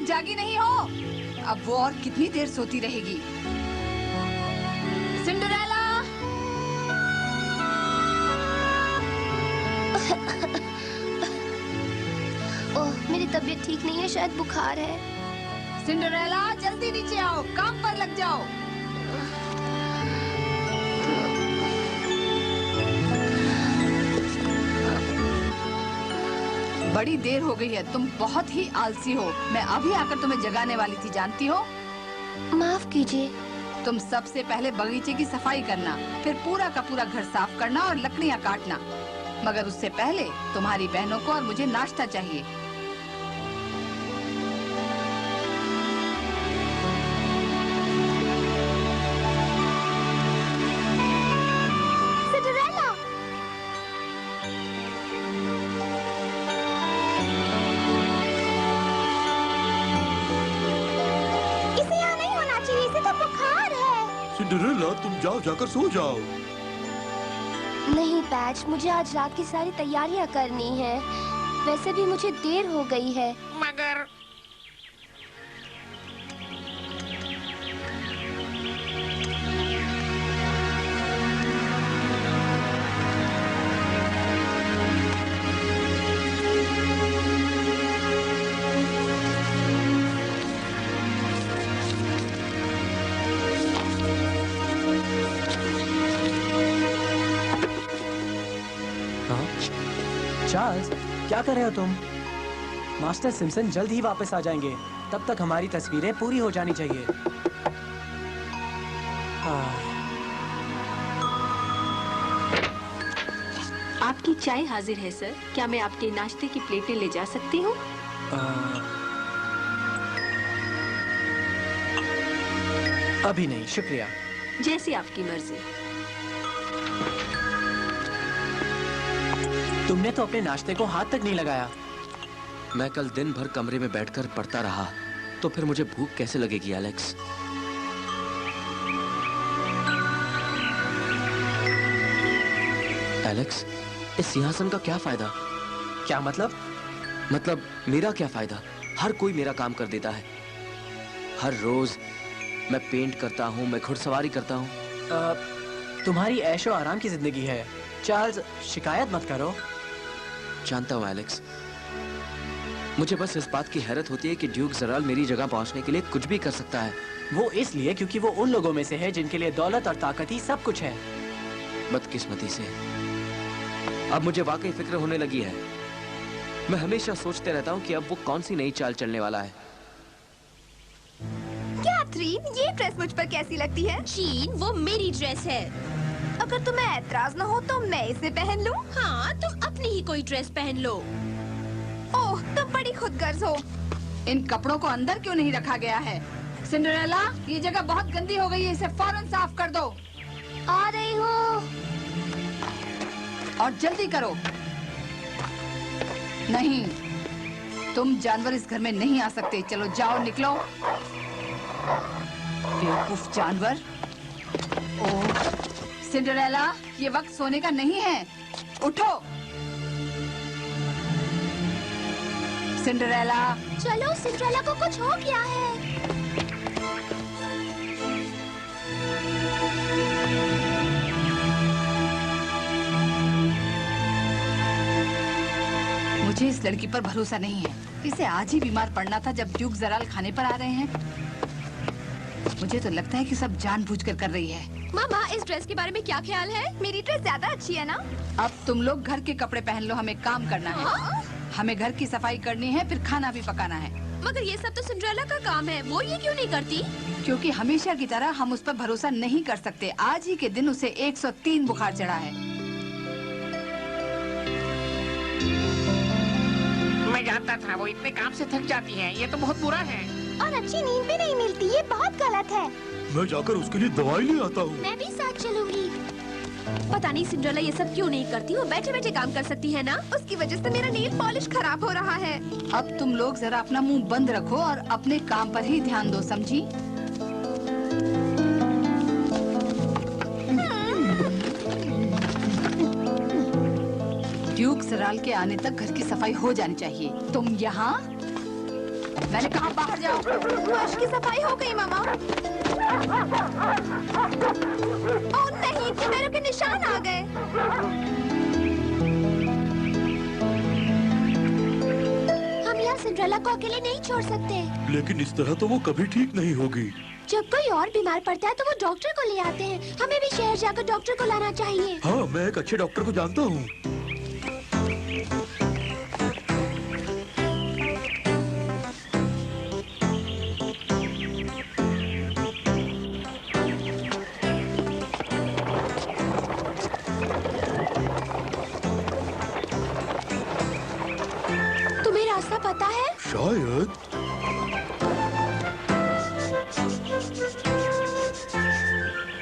तक जागी नहीं हो? अब वो और कितनी देर सोती रहेगी? सिंड्रेला! ओह, मेरी तबीयत ठीक नहीं है, शायद बुखार है। सिंड्रेला, जल्दी नीचे आओ, काम पर लग जाओ। बड़ी देर हो गई है, तुम बहुत ही आलसी हो। मैं अभी आकर तुम्हें जगाने वाली थी, जानती हो? माफ कीजिए। तुम सबसे पहले बगीचे की सफाई करना, फिर पूरा का पूरा घर साफ करना और लकड़ियाँ काटना। मगर उससे पहले तुम्हारी बहनों को और मुझे नाश्ता चाहिए। सिंड्रेला, तुम जाओ, जाकर सो जाओ। नहीं पैच, मुझे आज रात की सारी तैयारियां करनी है। वैसे भी मुझे देर हो गई है। मगर चार्ल्स, क्या कर रहे हो तुम? मास्टर सिम्पसन जल्द ही वापस आ जाएंगे। तब तक हमारी तस्वीरें पूरी हो जानी चाहिए। आपकी चाय हाजिर है सर। क्या मैं आपके नाश्ते की प्लेटें ले जा सकती हूँ? अभी नहीं, शुक्रिया। जैसी आपकी मर्जी। तुमने तो अपने नाश्ते को हाथ तक नहीं लगाया। मैं कल दिन भर कमरे में बैठकर पढ़ता रहा, तो फिर मुझे भूख कैसे लगेगी एलेक्स? एलेक्स, इस सिंहासन का क्या फायदा? क्या मतलब? मतलब मेरा क्या फायदा? हर कोई मेरा काम कर देता है। हर रोज मैं पेंट करता हूँ, मैं घुड़सवारी करता हूँ। तुम्हारी ऐशो आराम की जिंदगी है चार्ल्स, शिकायत मत करो। जानता हूँ एलेक्स, मुझे बस इस बात की हैरत होती है कि ड्यूक ज़राल मेरी जगह पहुंचने के लिए कुछ भी कर सकता है। वो इसलिए क्योंकि वो उन लोगों में से है जिनके लिए दौलत और ताकत ही सब कुछ है। बदकिस्मती से अब मुझे वाकई फिक्र होने लगी है। मैं हमेशा सोचते रहता हूँ कि अब वो कौन सी नई चाल चलने वाला है। कैथरीन, ये ड्रेस मुझ पर कैसी लगती है? जीन, वो मेरी ड्रेस है। अगर तुम्हें ऐतराज न हो तो मैं इसे पहन लूं? हाँ, तुम अपनी ही कोई ड्रेस पहन लो। ओह, तुम बड़ी खुदगर्ज हो। इन कपड़ों को अंदर क्यों नहीं रखा गया है? सिंड्रेला, ये जगह बहुत गंदी हो गई है, इसे फौरन साफ कर दो। आ रही हूँ। और जल्दी करो। नहीं, तुम जानवर इस घर में नहीं आ सकते। चलो जाओ, निकलो। बेवकूफ जानवर। ओह सिंड्रेला, ये वक्त सोने का नहीं है, उठो। सिंड्रेला। चलो, सिंड्रेला को कुछ हो गया है। मुझे इस लड़की पर भरोसा नहीं है। इसे आज ही बीमार पड़ना था जब ड्यूक ज़राल खाने पर आ रहे हैं। मुझे तो लगता है कि सब जानबूझकर कर रही है। मामा, इस ड्रेस के बारे में क्या ख्याल है? मेरी ड्रेस ज्यादा अच्छी है ना? अब तुम लोग घर के कपड़े पहन लो, हमें काम करना है। हमें घर की सफाई करनी है, फिर खाना भी पकाना है। मगर ये सब तो सिंड्रेला का काम है, वो ये क्यों नहीं करती? क्योंकि हमेशा की तरह हम उस पर भरोसा नहीं कर सकते। आज ही के दिन उसे 103 बुखार चढ़ा है। मैं जानता था वो इतने काम से थक जाती है। ये तो बहुत बुरा है। और अच्छी नींद भी नहीं मिलती, ये बहुत गलत है। मैं जाकर उसके लिए दवाई ले आता हूँ। मैं भी साथ चलूंगी। पता नहीं सिंड्रेला ये सब क्यों नहीं करती। वो बैठे बैठे काम कर सकती है ना। उसकी वजह से मेरा नेल पॉलिश खराब हो रहा है। अब तुम लोग जरा अपना मुंह बंद रखो और अपने काम पर ही ध्यान दो, समझी? ड्यूक ज़राल के आने तक घर की सफाई हो जानी चाहिए। तुम यहाँ मैंने कहा बाहर जाओ। फर्श की सफाई हो गई मामा। ओह नहीं, चुमेरों के निशान आ गए। हम यहाँ सिंड्रेला को अकेले नहीं छोड़ सकते। लेकिन इस तरह तो वो कभी ठीक नहीं होगी। जब कोई और बीमार पड़ता है तो वो डॉक्टर को ले आते हैं। हमें भी शहर जाकर डॉक्टर को लाना चाहिए। हाँ, मैं एक अच्छे डॉक्टर को जानता हूँ। तुम्हें रास्ता पता है? शायद।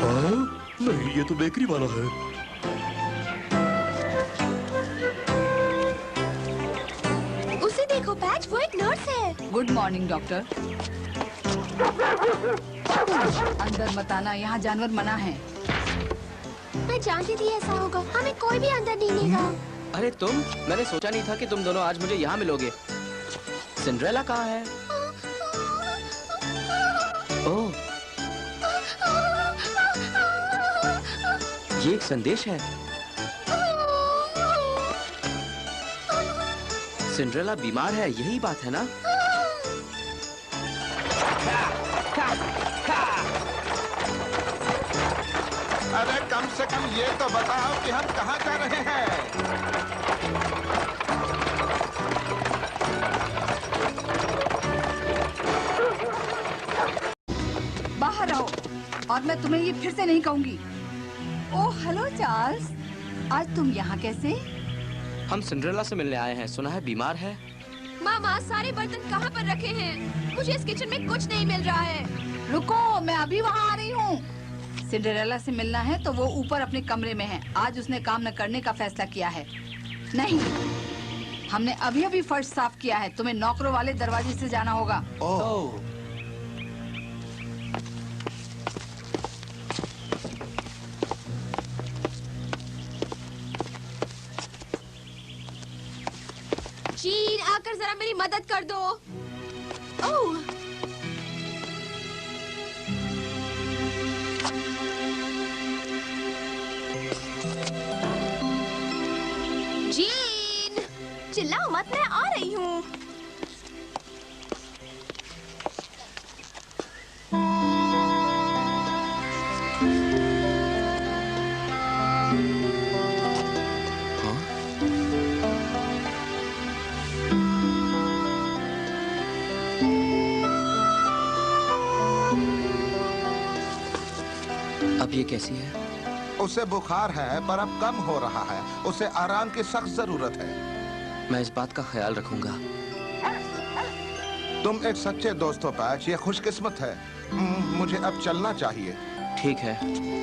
हाँ, नहीं, ये तो बेकरी वाला है। उसे देखो पैच, वो एक नर्स है। Good morning doctor. अंदर मत आना, यहाँ जानवर मना है। मैं जानती थी ऐसा होगा। हमें कोई भी अंदर नहीं लेगा। अरे तुम, मैंने सोचा नहीं था कि तुम दोनों आज मुझे यहाँ मिलोगे। सिंड्रेला कहाँ है? ओह, ये एक संदेश है। सिंड्रेला बीमार है, यही बात है ना? अरे कम से कम ये तो बताओ कि हम कहाँ जा रहे हैं। बाहर रहो, और मैं तुम्हें ये फिर से नहीं कहूंगी। ओह हेलो चार्ल्स, आज तुम यहाँ कैसे? हम सिंड्रेला से मिलने आए हैं। सुना है बीमार है। मामा, सारे बर्तन कहाँ पर रखे हैं? मुझे इस किचन में कुछ नहीं मिल रहा है। रुको, मैं अभी वहाँ आ रही हूँ। सिंड्रेला से मिलना है तो वो ऊपर अपने कमरे में है। आज उसने काम न करने का फैसला किया है। नहीं, हमने अभी अभी फर्श साफ किया है। तुम्हें नौकरों वाले दरवाजे से जाना होगा। ओह, जीन, आकर जरा मेरी मदद कर दो। ओह, जीन, चिल्लाओ मत, मैं आ रही हूँ। अब ये कैसी है? उसे बुखार है पर अब कम हो रहा है। उसे आराम की सख्त जरूरत है। मैं इस बात का ख्याल रखूंगा। तुम एक सच्चे दोस्त हो पैच, ये खुशकिस्मत है। मुझे अब चलना चाहिए। ठीक है।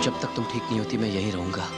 जब तक तुम ठीक नहीं होती मैं यहीं रहूंगा।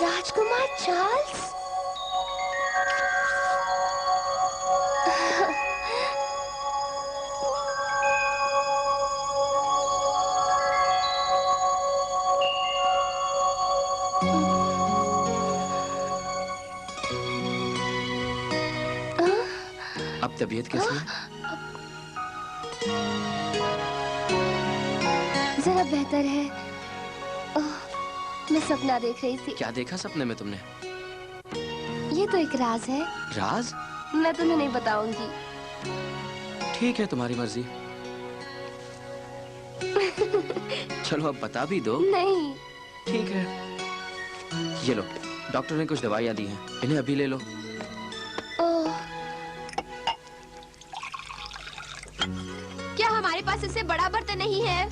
राजकुमार चार्ल्स, अब तबीयत कैसी है? जरा बेहतर है। मैं सपना देख रही थी। क्या देखा सपने में तुमने? ये तो एक राज है। राज? मैं तुम्हें नहीं बताऊंगी। ठीक है, तुम्हारी मर्जी। चलो अब बता भी दो। नहीं। ठीक है, ये लो, डॉक्टर ने कुछ दवाइयाँ दी हैं, इन्हें अभी ले लो। ओह, क्या हमारे पास इससे बड़ा बर्तन नहीं है?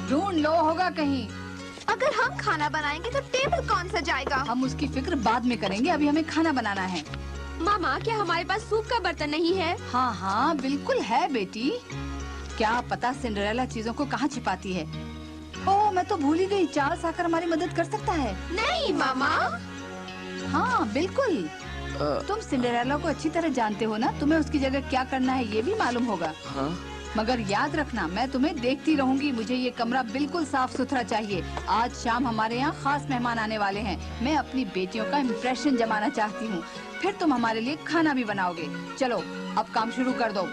ढूंढ लो, होगा कहीं। अगर हम खाना बनाएंगे तो टेबल कौन सजाएगा? हम उसकी फिक्र बाद में करेंगे, अभी हमें खाना बनाना है। मामा, क्या हमारे पास सूप का बर्तन नहीं है? हाँ हाँ बिल्कुल है बेटी। क्या पता सिंड्रेला चीजों को कहाँ छिपाती है। ओह, मैं तो भूल ही गई, चार्ल्स आकर हमारी मदद कर सकता है। नहीं मामा। हाँ बिल्कुल। तुम सिंड्रेला को अच्छी तरह जानते हो ना, तुम्हें उसकी जगह क्या करना है ये भी मालूम होगा। हाँ? मगर याद रखना, मैं तुम्हें देखती रहूंगी। मुझे ये कमरा बिल्कुल साफ सुथरा चाहिए। आज शाम हमारे यहाँ खास मेहमान आने वाले हैं। मैं अपनी बेटियों का इम्प्रेशन जमाना चाहती हूँ। फिर तुम हमारे लिए खाना भी बनाओगे। चलो अब काम शुरू कर दो।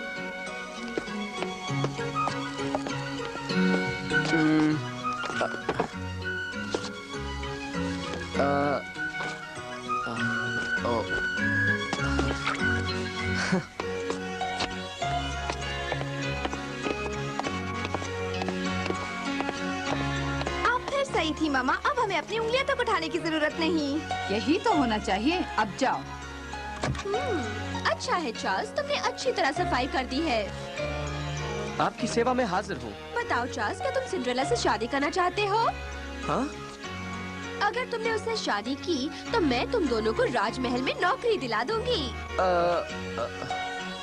सही थी मामा, अब हमें अपनी उंगलियां तक उठाने की जरूरत नहीं। यही तो होना चाहिए। अब जाओ। अच्छा है चार्ल्स, तुमने अच्छी तरह सफाई कर दी है। आपकी सेवा में हाजिर हूँ। बताओ चार्ल्स, क्या तुम सिंड्रेला से शादी करना चाहते हो? हाँ? अगर तुमने उससे शादी की तो मैं तुम दोनों को राजमहल में नौकरी दिला दूंगी।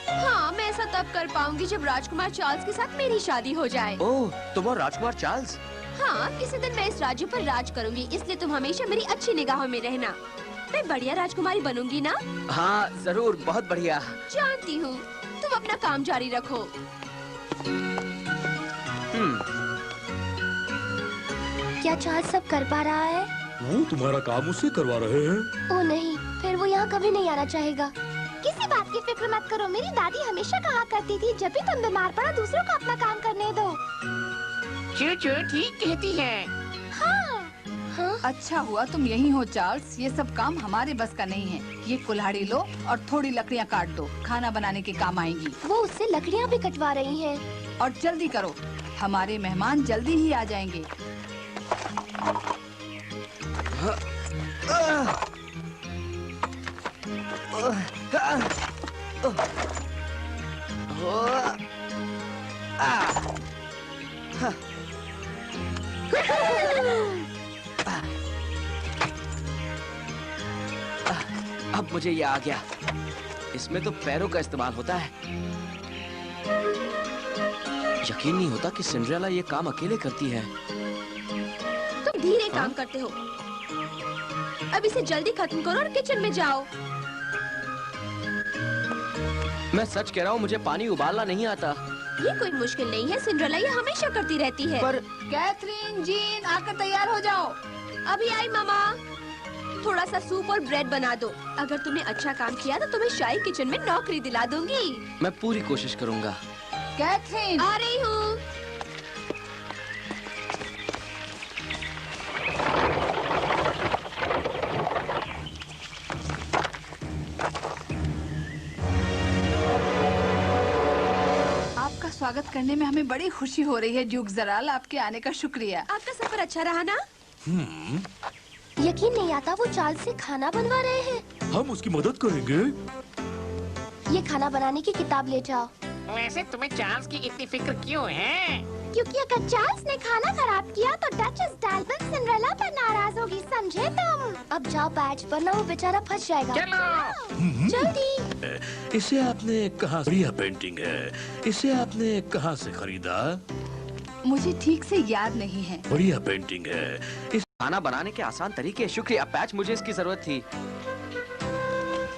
हाँ, मैं ऐसा तब कर पाऊंगी जब राजकुमार चार्ल्स के साथ मेरी शादी हो जाए। ओह, तुम और राजकुमार चार्ल्स? हाँ, किसी दिन मैं इस राज्य पर राज करूंगी, इसलिए तुम हमेशा मेरी अच्छी निगाहों में रहना। मैं बढ़िया राजकुमारी बनूंगी ना? हाँ जरूर, बहुत बढ़िया। जानती हूँ। तुम अपना काम जारी रखो। क्या चार्ल्स सब कर पा रहा है? वो तुम्हारा काम उससे करवा रहे हैं। ओह नहीं, फिर वो यहाँ कभी नहीं आना चाहेगा। किसी बात की फिक्र मत करो, मेरी दादी हमेशा कहा करती थी, जब भी तुम बीमार पड़ो दूसरों को अपना काम करने दो। चूचू ठीक कहती है। हाँ? अच्छा हुआ तुम यही हो चार्ल्स। ये सब काम हमारे बस का नहीं है। ये कुल्हाड़ी लो और थोड़ी लकड़ियाँ काट दो, खाना बनाने के काम आएंगी। वो उससे लकड़ियाँ भी कटवा रही हैं। और जल्दी करो, हमारे मेहमान जल्दी ही आ जाएंगे। अब मुझे ये आ गया। इसमें तो पैरों का इस्तेमाल होता है। यकीन नहीं होता कि सिंड्रेला ये काम अकेले करती है। तुम धीरे काम करते हो। अब इसे जल्दी खत्म करो और किचन में जाओ। मैं सच कह रहा हूँ, मुझे पानी उबालना नहीं आता। ये कोई मुश्किल नहीं है, सिंड्रेला ये हमेशा करती रहती है। पर कैथरीन, जीन, आकर तैयार हो जाओ। अभी आई मामा। थोड़ा सा सूप और ब्रेड बना दो। अगर तुमने अच्छा काम किया तो तुम्हें शाही किचन में नौकरी दिला दूंगी। मैं पूरी कोशिश करूंगा। कैथरीन, आ रही हूँ। आपका स्वागत करने में हमें बड़ी खुशी हो रही है ड्यूक जराल। आपके आने का शुक्रिया। आपका सफर अच्छा रहा ना? यकीन नहीं आता वो चार्ल्स से खाना बनवा रहे हैं। हम उसकी मदद करेंगे। ये खाना बनाने की किताब ले जाओ। वैसे तुम्हें चार्ल्स की इतनी फिक्र क्यों है? क्योंकि अगर चार्ल्स ने खाना खराब किया तो डचेस डाल्बन सिंड्रेला पर नाराज होगी, समझे तुम? अब जाओ बैच, वरना वो बेचारा फंस जाएगा। चलो। जल्दी। इसे आपने कहाँ? बढ़िया पेंटिंग है। इसे आपने कहाँ से खरीदा? मुझे ठीक से याद नहीं है। बढ़िया पेंटिंग है। इस खाना बनाने के आसान तरीके। शुक्रिया पैच, मुझे इसकी जरूरत थी।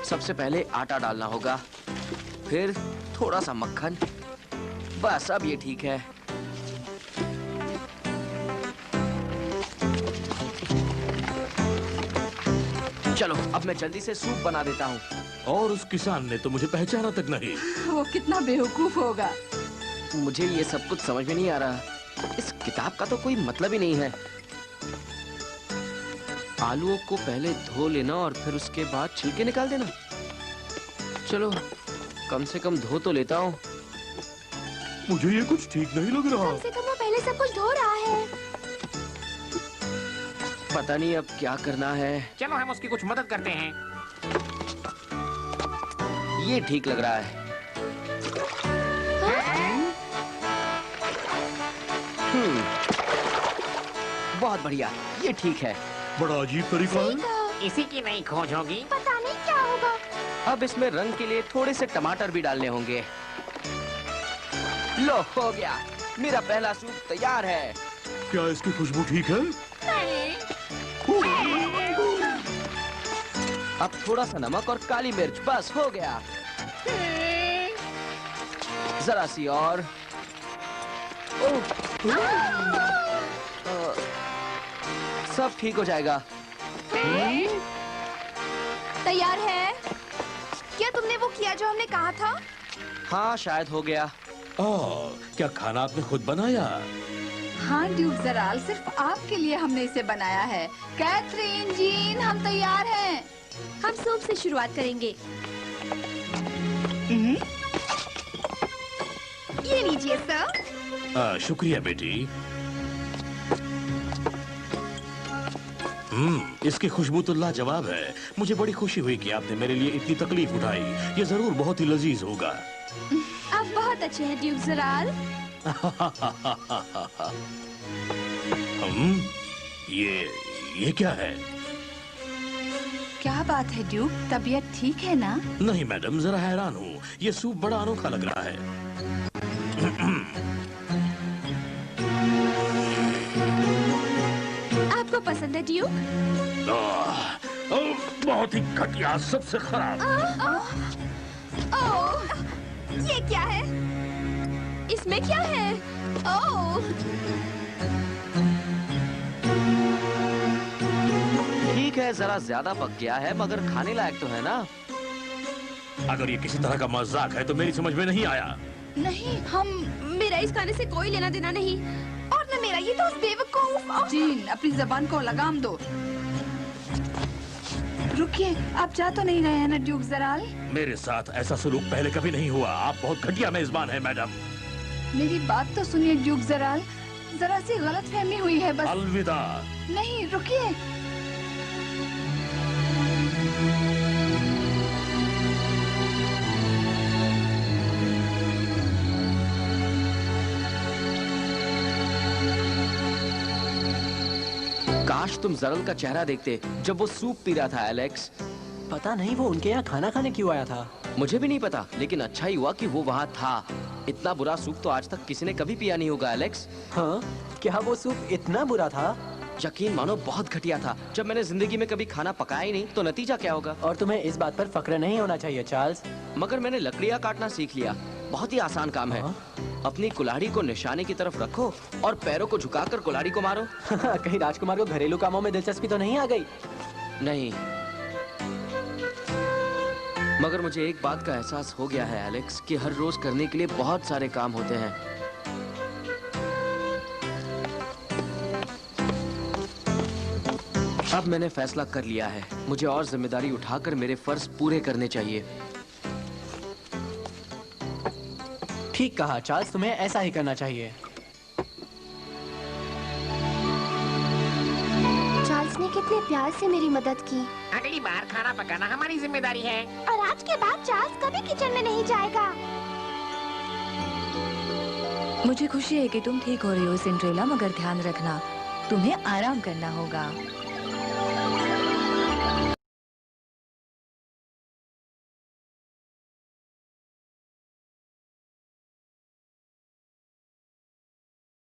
सबसे पहले आटा डालना होगा, फिर थोड़ा सा मक्खन। बस अब ये ठीक है। चलो अब मैं जल्दी से सूप बना देता हूँ। और उस किसान ने तो मुझे पहचाना तक नहीं। वो कितना बेवकूफ होगा। मुझे ये सब कुछ समझ में नहीं आ रहा। इस किताब का तो कोई मतलब ही नहीं है। आलूओं को पहले धो लेना और फिर उसके बाद छिलके निकाल देना। चलो कम से कम धो तो लेता हूँ। मुझे ये कुछ ठीक नहीं लग रहा। कम से कम वो पहले सब कुछ धो रहा है। पता नहीं अब क्या करना है। चलो हम उसकी कुछ मदद करते हैं। ये ठीक लग रहा है। बहुत बढ़िया, ये ठीक है। बड़ा अजीब तरीका है। इसी की नई खोज होगी। पता नहीं क्या होगा। अब इसमें रंग के लिए थोड़े से टमाटर भी डालने होंगे। लो हो गया, मेरा पहला सूप तैयार है। क्या इसकी खुशबू ठीक है? अब थोड़ा सा नमक और काली मिर्च, बस हो गया। जरा सी और। सब ठीक हो जाएगा। तैयार है? क्या तुमने वो किया जो हमने कहा था? हाँ शायद हो गया। क्या खाना आपने खुद बनाया? हाँ ड्यूक जराल, सिर्फ आपके लिए हमने इसे बनाया है। कैथरीन, जीन, हम तैयार हैं। हम सूप से शुरुआत करेंगे। ये लीजिए सर। शुक्रिया बेटी। इसकी खुशबू तो लाजवाब है। मुझे बड़ी खुशी हुई कि आपने मेरे लिए इतनी तकलीफ उठाई। ये जरूर बहुत ही लजीज होगा। आप बहुत अच्छे हैं ड्यूक जराल। ये क्या है? क्या बात है ड्यूक, तबीयत ठीक है ना? नहीं मैडम, जरा हैरान हूँ। ये सूप बड़ा अनोखा लग रहा है। आपको पसंद है ड्यूक? बहुत ही घटिया, सबसे खराब। ओह, ये क्या है? इसमें क्या है? ओह, ठीक है, जरा ज्यादा पक गया है, मगर खाने लायक तो है ना। अगर ये किसी तरह का मजाक है तो मेरी समझ में नहीं आया। नहीं, मेरा इस खाने से कोई लेना देना नहीं। और न मेरा, ये तो उस बेवकूफ। जीन, अपनी जबान को लगाम दो। रुकिए, आप जा तो नहीं रहे हैं ना ड्यूक जराल? मेरे साथ ऐसा सलूक पहले कभी नहीं हुआ। आप बहुत घटिया मेजबान हैं मैडम। मेरी बात तो सुनिए ड्यूक जराल, जरा सी गलतफहमी हुई है बस। अलविदा। नहीं, रुकिए। काश तुम जरल का चेहरा देखते जब वो सूप पी रहा था एलेक्स। पता नहीं वो उनके यहाँ खाना खाने क्यों आया था। मुझे भी नहीं पता, लेकिन अच्छा ही हुआ कि वो वहाँ था। इतना बुरा सूप तो आज तक किसी ने कभी पिया नहीं होगा एलेक्स। हाँ, क्या वो सूप इतना बुरा था? यकीन मानो बहुत घटिया था। जब मैंने जिंदगी में कभी खाना पकाया ही नहीं तो नतीजा क्या होगा। और तुम्हें इस बात पर फक्र नहीं होना चाहिए चार्ल्स। मगर मैंने लकड़ियाँ काटना सीख लिया। बहुत ही आसान काम है। अपनी कुल्हाड़ी को निशाने की तरफ रखो और पैरों को झुकाकर कुल्हाड़ी को मारो। कहीं राजकुमार को घरेलू कामों में दिलचस्पी तो नहीं आ गई? नहीं, मगर मुझे एक बात का एहसास हो गया है एलेक्स कि हर रोज करने के लिए बहुत सारे काम होते हैं। अब मैंने फैसला कर लिया है, मुझे और जिम्मेदारी उठाकर मेरे फर्ज पूरे करने चाहिए। ठीक कहा चार्ल्स, तुम्हें ऐसा ही करना चाहिए। चार्ल्स ने कितने प्यार से मेरी मदद की। अगली बार खाना पकाना हमारी जिम्मेदारी है। और आज के बाद चार्ल्स कभी किचन में नहीं जाएगा। मुझे खुशी है कि तुम ठीक हो रही हो सिंड्रेला, मगर ध्यान रखना तुम्हें आराम करना होगा।